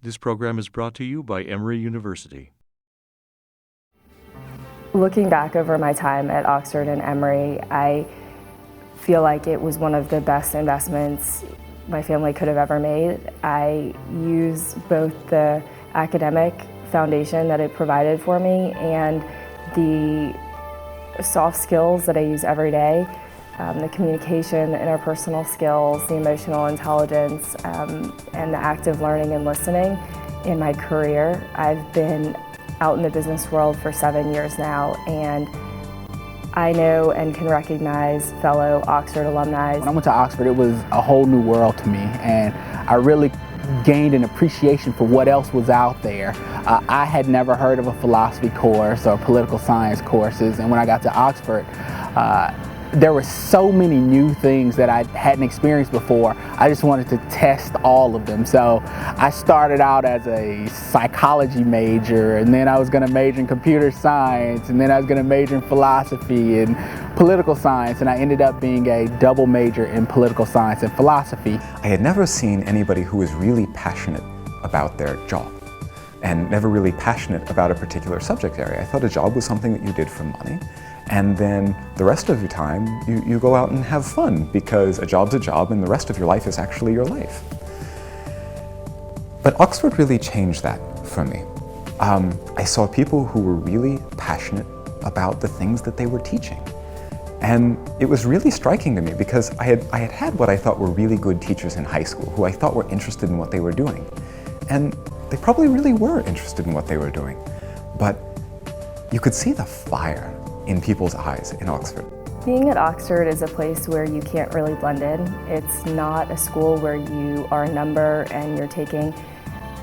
This program is brought to you by Emory University. Looking back over my time at Oxford and Emory, I feel like it was one of the best investments my family could have ever made. I use both the academic foundation that it provided for me and the soft skills that I use every day, the communication, the interpersonal skills, the emotional intelligence, and the active learning and listening in my career. I've been out in the business world for 7 years now, and I know and can recognize fellow Oxford alumni. When I went to Oxford, it was a whole new world to me, and I really gained an appreciation for what else was out there. I had never heard of a philosophy course or political science courses, and when I got to Oxford, there were so many new things that I hadn't experienced before. I just wanted to test all of them. So I started out as a psychology major, and then I was going to major in computer science, and then I was going to major in philosophy and political science, and I ended up being a double major in political science and philosophy. I had never seen anybody who was really passionate about their job and never really passionate about a particular subject area. I thought a job was something that you did for money, and then the rest of your time you go out and have fun, because a job's a job and the rest of your life is actually your life. But Oxford really changed that for me. I saw people who were really passionate about the things that they were teaching. And it was really striking to me, because I had had what I thought were really good teachers in high school, who I thought were interested in what they were doing. And they probably really were interested in what they were doing. But you could see the fire in people's eyes in Oxford. Being at Oxford is a place where you can't really blend in. It's not a school where you are a number and you're taking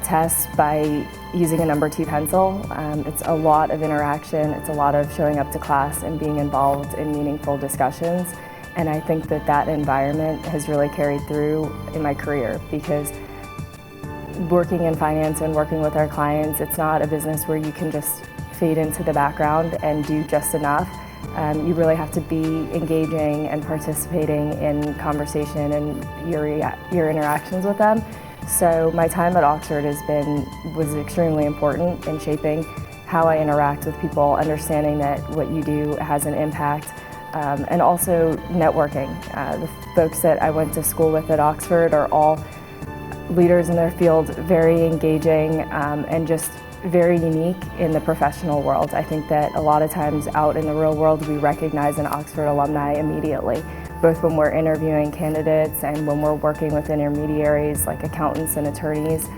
tests by using a number 2 pencil. It's a lot of interaction, it's a lot of showing up to class and being involved in meaningful discussions. And I think that that environment has really carried through in my career, because working in finance and working with our clients, it's not a business where you can just fade into the background and do just enough. You really have to be engaging and participating in conversation and your interactions with them. So my time at Oxford was extremely important in shaping how I interact with people, understanding that what you do has an impact, and also networking. The folks that I went to school with at Oxford are all leaders in their field, very engaging, and just very unique in the professional world. I think that a lot of times out in the real world we recognize an Oxford alumni immediately, both when we're interviewing candidates and when we're working with intermediaries like accountants and attorneys.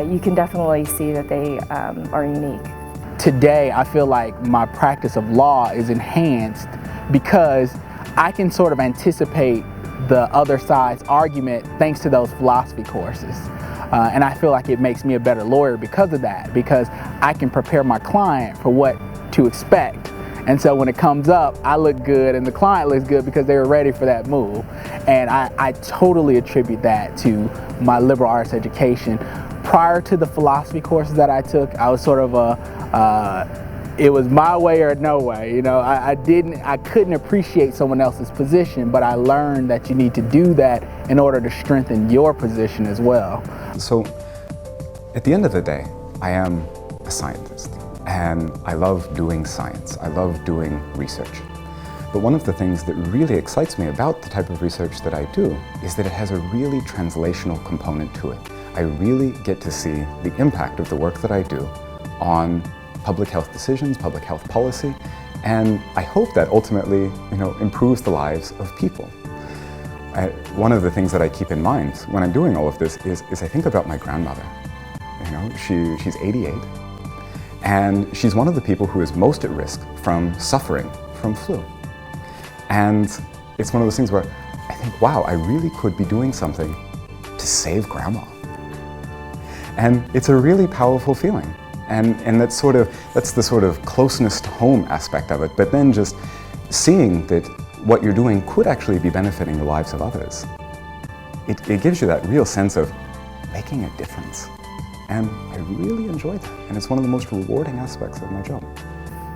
You can definitely see that they are unique. Today, I feel like my practice of law is enhanced because I can sort of anticipate the other side's argument thanks to those philosophy courses. And I feel like it makes me a better lawyer because of that, because I can prepare my client for what to expect. And so when it comes up, I look good and the client looks good because they were ready for that move. And I totally attribute that to my liberal arts education. Prior to the philosophy courses that I took, I was sort of it was my way or no way. You know, I couldn't appreciate someone else's position, but I learned that you need to do that in order to strengthen your position as well. So at the end of the day, I am a scientist, and I love doing science. I love doing research. But one of the things that really excites me about the type of research that I do is that it has a really translational component to it. I really get to see the impact of the work that I do on public health decisions, public health policy, and I hope that ultimately, improves the lives of people. One of the things that I keep in mind when I'm doing all of this is I think about my grandmother. She's 88, and she's one of the people who is most at risk from suffering from flu. And it's one of those things where I think, wow, I really could be doing something to save Grandma. And it's a really powerful feeling. And that's the sort of closeness to home aspect of it. But then just seeing that what you're doing could actually be benefiting the lives of others, it gives you that real sense of making a difference. And I really enjoy that. And it's one of the most rewarding aspects of my job.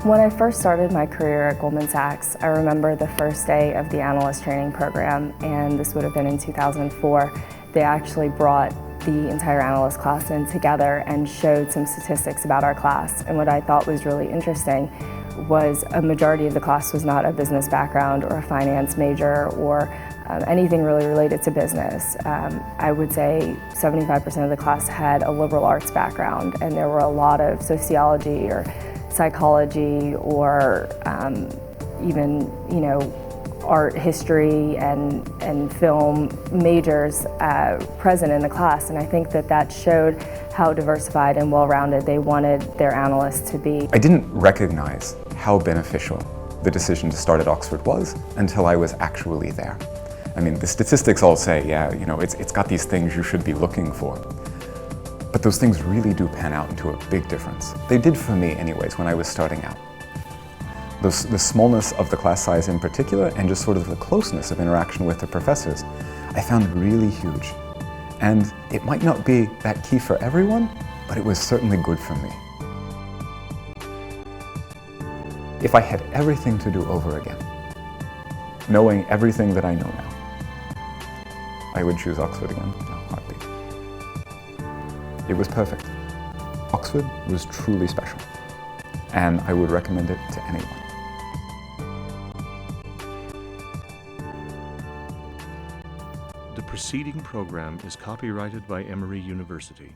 When I first started my career at Goldman Sachs, I remember the first day of the analyst training program, and this would have been in 2004. They actually brought the entire analyst class in together and showed some statistics about our class. And what I thought was really interesting was a majority of the class was not a business background or a finance major or anything really related to business. I would say 75% of the class had a liberal arts background, and there were a lot of sociology or psychology or even, art history and film majors present in the class. And I think that showed how diversified and well-rounded they wanted their analysts to be. I didn't recognize how beneficial the decision to start at Oxford was until I was actually there. I mean, the statistics all say, yeah, it's got these things you should be looking for. But those things really do pan out into a big difference. They did for me anyways when I was starting out. The smallness of the class size in particular, and just sort of the closeness of interaction with the professors, I found really huge. And it might not be that key for everyone, but it was certainly good for me. If I had everything to do over again, knowing everything that I know now, I would choose Oxford again in a heartbeat. It was perfect. Oxford was truly special, and I would recommend it to anyone. The preceding program is copyrighted by Emory University.